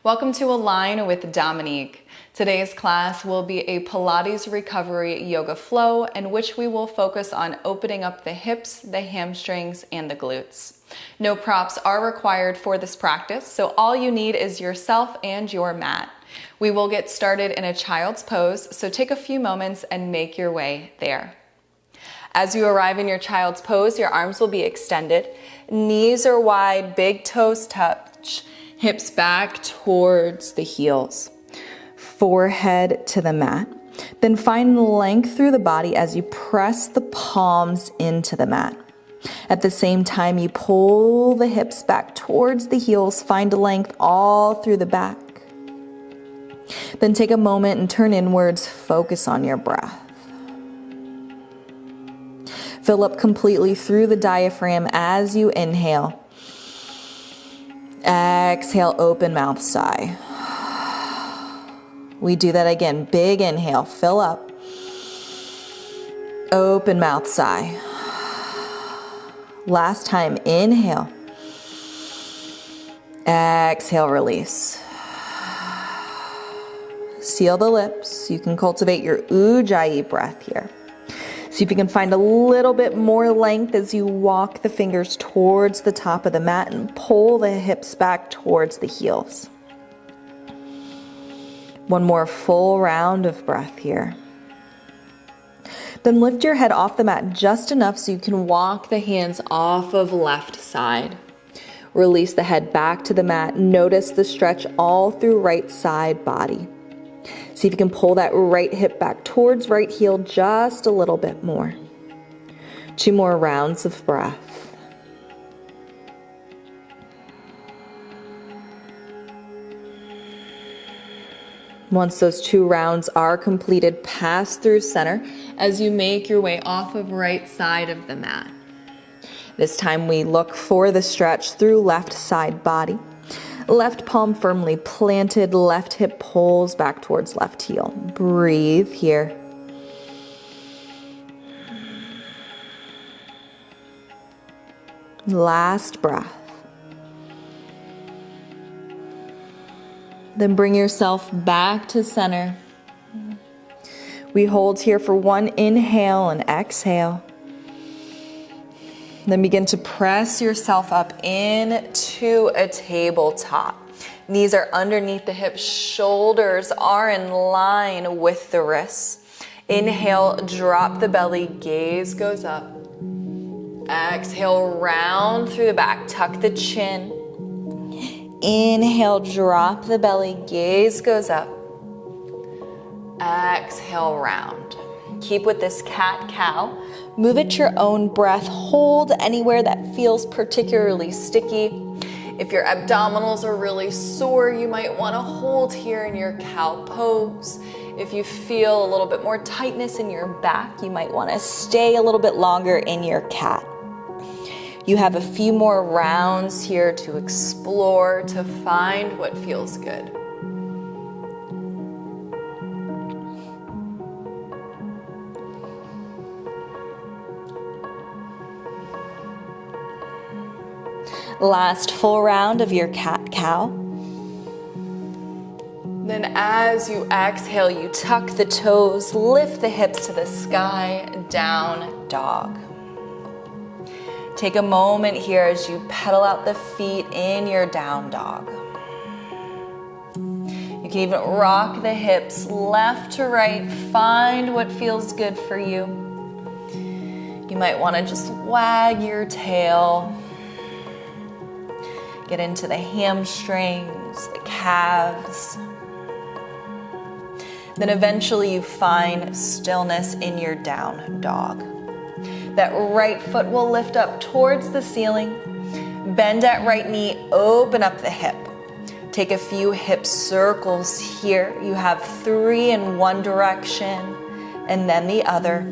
Welcome to Align with Dominique. Today's class will be a Pilates recovery yoga flow in which we will focus on opening up the hips, the hamstrings, and the glutes. No props are required for this practice, so all you need is yourself and your mat. We will get started in a child's pose, so take a few moments and make your way there. As you arrive in your child's pose, your arms will be extended, knees are wide, big toes touch, hips back towards the heels, forehead to the mat. Then find length through the body as you press the palms into the mat. At the same time, you pull the hips back towards the heels, find length all through the back. Then take a moment and turn inwards, focus on your breath. Fill up completely through the diaphragm as you inhale. Exhale, open mouth, sigh. We do that again. Big inhale, fill up. Open mouth, sigh. Last time, inhale. Exhale, release. Seal the lips. You can cultivate your Ujjayi breath here. See if you can find a little bit more length as you walk the fingers towards the top of the mat and pull the hips back towards the heels. One more full round of breath here. Then lift your head off the mat just enough so you can walk the hands off of left side. Release the head back to the mat. Notice the stretch all through right side body. See if you can pull that right hip back towards right heel just a little bit more. 2 more rounds of breath. Once those 2 rounds are completed, pass through center as you make your way off of right side of the mat. This time we look for the stretch through left side body. Left palm firmly planted, left hip pulls back towards left heel. Breathe here. Last breath. Then bring yourself back to center. We hold here for 1 inhale and exhale. Then begin to press yourself up into a tabletop. Knees are underneath the hips, shoulders are in line with the wrists. Inhale, drop the belly, gaze goes up. Exhale, round through the back, tuck the chin. Inhale, drop the belly, gaze goes up. Exhale, round. Keep with this cat-cow. Move at your own breath. Hold anywhere that feels particularly sticky. If your abdominals are really sore, you might want to hold here in your cow pose. If you feel a little bit more tightness in your back, you might want to stay a little bit longer in your cat. You have a few more rounds here to explore, to find what feels good. Last full round of your cat-cow. Then as you exhale, you tuck the toes, lift the hips to the sky, down dog. Take a moment here as you pedal out the feet in your down dog. You can even rock the hips left to right, find what feels good for you. You might want to just wag your tail. Get into the hamstrings, the calves. Then eventually you find stillness in your down dog. That right foot will lift up towards the ceiling. Bend at right knee, open up the hip. Take a few hip circles here. You have 3 in one direction and then the other.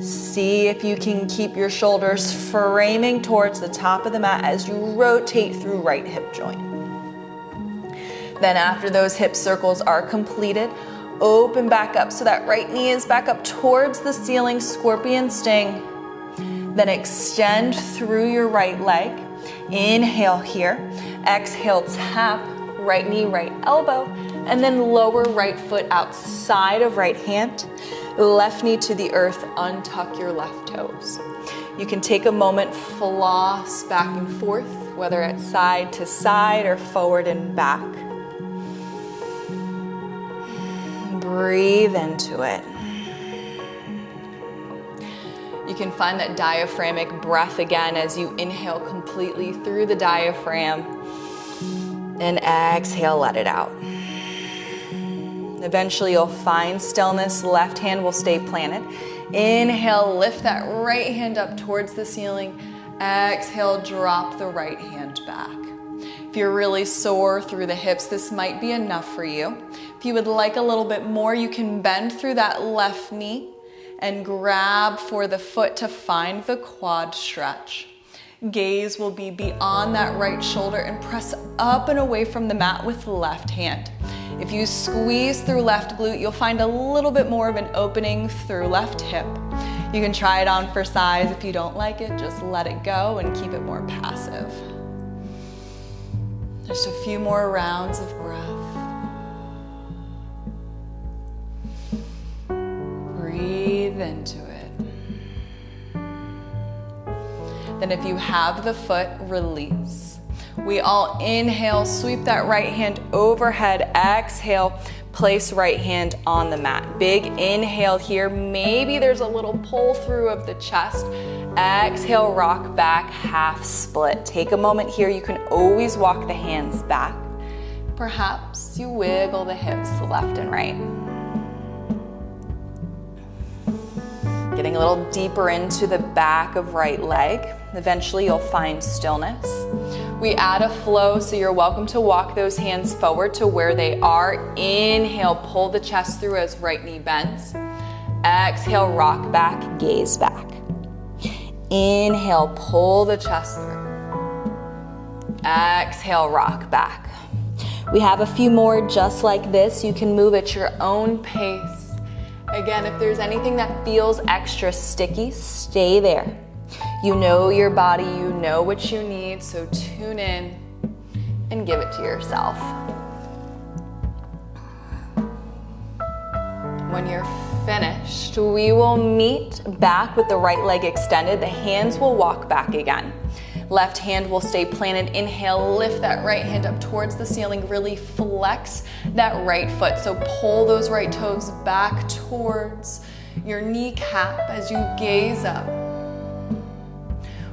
See if you can keep your shoulders framing towards the top of the mat as you rotate through right hip joint. Then after those hip circles are completed, open back up so that right knee is back up towards the ceiling, scorpion sting. Then extend through your right leg. Inhale here. Exhale, tap. right knee, right elbow, and then lower right foot outside of right hand, left knee to the earth, untuck your left toes. You can take a moment, floss back and forth, whether it's side to side or forward and back. Breathe into it. You can find that diaphragmic breath again as you inhale completely through the diaphragm and exhale, let it out. Eventually you'll find stillness, left hand will stay planted. Inhale, lift that right hand up towards the ceiling. Exhale, drop the right hand back. If you're really sore through the hips, this might be enough for you. If you would like a little bit more, you can bend through that left knee and grab for the foot to find the quad stretch. Gaze will be beyond that right shoulder and press up and away from the mat with left hand. If you squeeze through left glute, you'll find a little bit more of an opening through left hip. You can try it on for size. If you don't like it, just let it go and keep it more passive. Just a few more rounds of breath. Breathe into it. Then if you have the foot, release. We all inhale, sweep that right hand overhead, exhale, place right hand on the mat. Big inhale here. Maybe there's a little pull through of the chest. Exhale, rock back, half split. Take a moment here. You can always walk the hands back. Perhaps you wiggle the hips left and right. Getting a little deeper into the back of right leg. Eventually you'll find stillness. We add a flow, so you're welcome to walk those hands forward to where they are. Inhale, pull the chest through as right knee bends. Exhale, rock back, gaze back. Inhale, pull the chest through. Exhale, rock back. We have a few more just like this. You can move at your own pace. Again, if there's anything that feels extra sticky, stay there. You know your body, you know what you need, so tune in and give it to yourself. When you're finished, we will meet back with the right leg extended. The hands will walk back again. Left hand will stay planted. Inhale, lift that right hand up towards the ceiling. Really flex that right foot. So pull those right toes back towards your kneecap as you gaze up.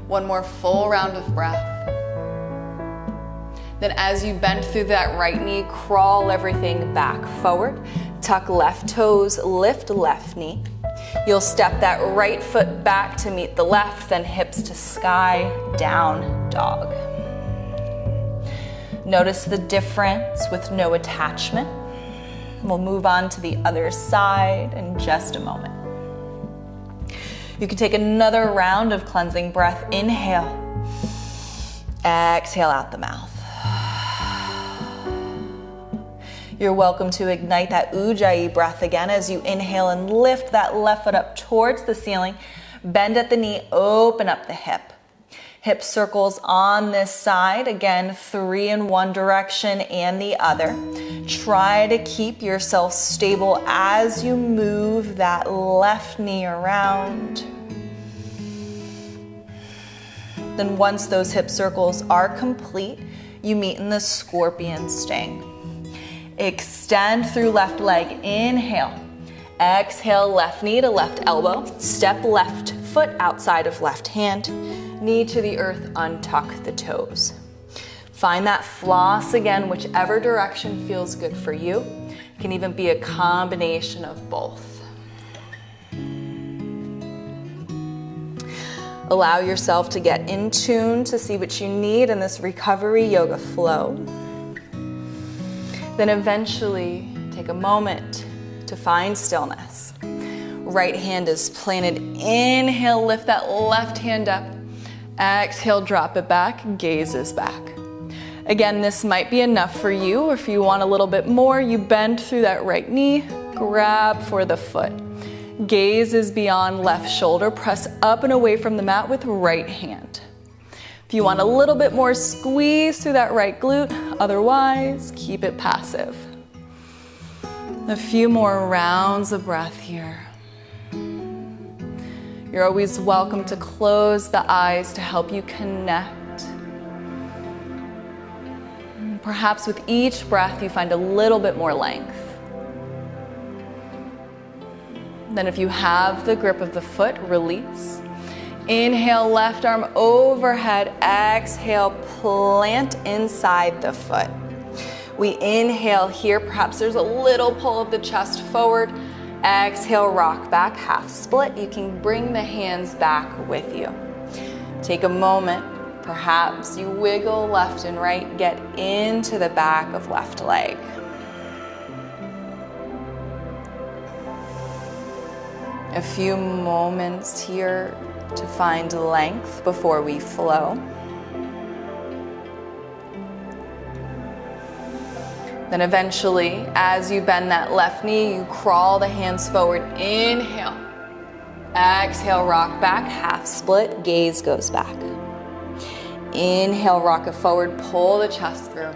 One more full round of breath. Then as you bend through that right knee, crawl everything back forward. Tuck left toes, lift left knee. You'll step that right foot back to meet the left, then hips to sky, down dog. Notice the difference with no attachment. We'll move on to the other side in just a moment. You can take another round of cleansing breath. Inhale, exhale out the mouth. You're welcome to ignite that Ujjayi breath again as you inhale and lift that left foot up towards the ceiling. Bend at the knee, open up the hip. Hip circles on this side. Again, 3 in one direction and the other. Try to keep yourself stable as you move that left knee around. Then once those hip circles are complete, you meet in the scorpion sting. Extend through left leg, inhale. Exhale, left knee to left elbow. Step left foot outside of left hand. Knee to the earth, untuck the toes. Find that floss again, whichever direction feels good for you. It can even be a combination of both. Allow yourself to get in tune to see what you need in this recovery yoga flow. Then eventually take a moment to find stillness. Right hand is planted. Inhale, lift that left hand up. Exhale, drop it back, gaze is back. Again, this might be enough for you. If you want a little bit more, you bend through that right knee, grab for the foot. Gaze is beyond left shoulder. Press up and away from the mat with right hand. If you want a little bit more squeeze through that right glute, otherwise, keep it passive. A few more rounds of breath here. You're always welcome to close the eyes to help you connect. Perhaps with each breath, you find a little bit more length. Then if you have the grip of the foot, release. Inhale, left arm overhead. Exhale, plant inside the foot. We inhale here. Perhaps there's a little pull of the chest forward. Exhale, rock back, half split. You can bring the hands back with you. Take a moment. Perhaps you wiggle left and right. Get into the back of left leg. A few moments here to find length before we flow. Then eventually, as you bend that left knee, you crawl the hands forward. Inhale. Exhale, rock back, half split, gaze goes back. Inhale, rock it forward, pull the chest through.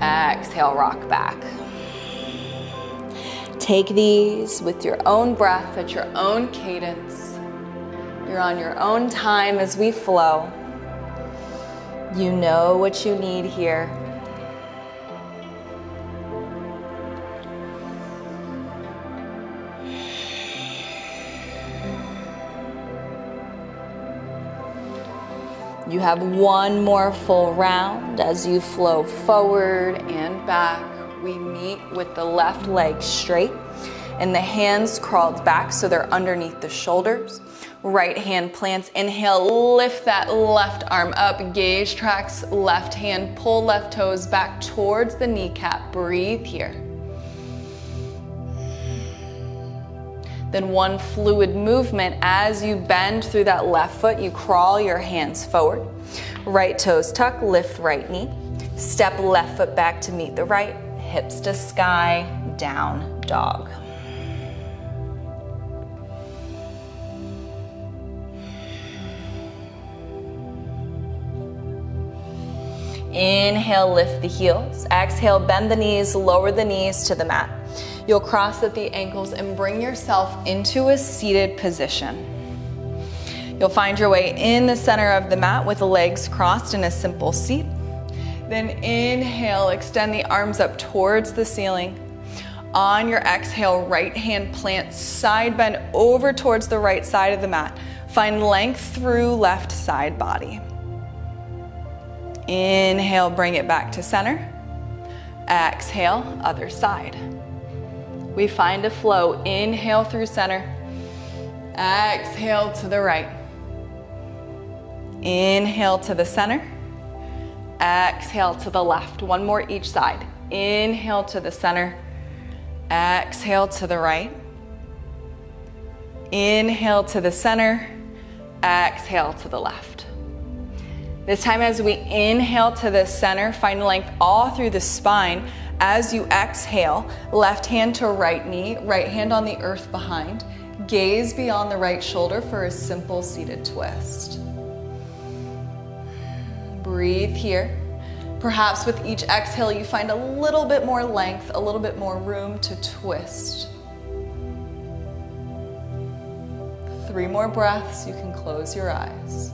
Exhale, rock back. Take these with your own breath at your own cadence. You're on your own time as we flow. You know what you need here. You have one more full round as you flow forward and back. We meet with the left leg straight and the hands crawled back so they're underneath the shoulders. Right hand plants. Inhale, lift that left arm up. Gaze tracks left hand. Pull left toes back towards the kneecap. Breathe here. Then one fluid movement as you bend through that left foot, you crawl your hands forward. Right toes tuck, lift right knee. Step left foot back to meet the right. Hips to sky, down dog. Inhale, lift the heels. Exhale, bend the knees, lower the knees to the mat. You'll cross at the ankles and bring yourself into a seated position. You'll find your way in the center of the mat with the legs crossed in a simple seat. Then inhale, extend the arms up towards the ceiling. On your exhale, right hand plant, side bend over towards the right side of the mat. Find length through left side body. Inhale, bring it back to center. Exhale, other side. We find a flow. Inhale through center. Exhale to the right. Inhale to the center. Exhale to the left. One more each side. Inhale to the center. Exhale to the right. Inhale to the center. Exhale to the left. This time as we inhale to the center, find length all through the spine. As you exhale, left hand to right knee, right hand on the earth behind. Gaze beyond the right shoulder for a simple seated twist. Breathe here. Perhaps with each exhale, you find a little bit more length, a little bit more room to twist. 3 more breaths, you can close your eyes.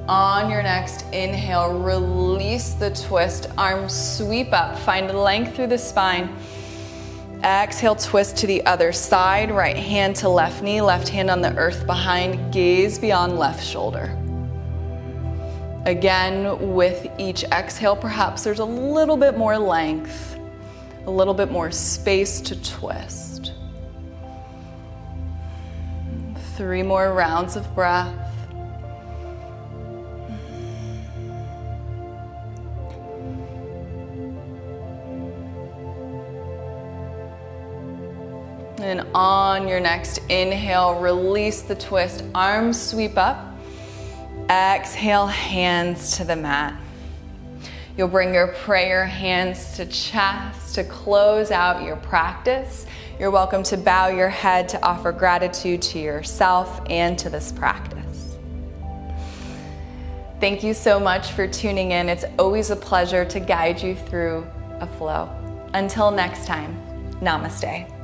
On your next inhale, release the twist. Arms sweep up, find length through the spine. Exhale, twist to the other side. Right hand to left knee, left hand on the earth behind. Gaze beyond left shoulder. Again, with each exhale, perhaps there's a little bit more length, a little bit more space to twist. 3 more rounds of breath. And on your next inhale, release the twist. Arms sweep up. Exhale, hands to the mat. You'll bring your prayer hands to chest to close out your practice. You're welcome to bow your head to offer gratitude to yourself and to this practice. Thank you so much for tuning in. It's always a pleasure to guide you through a flow. Until next time, namaste.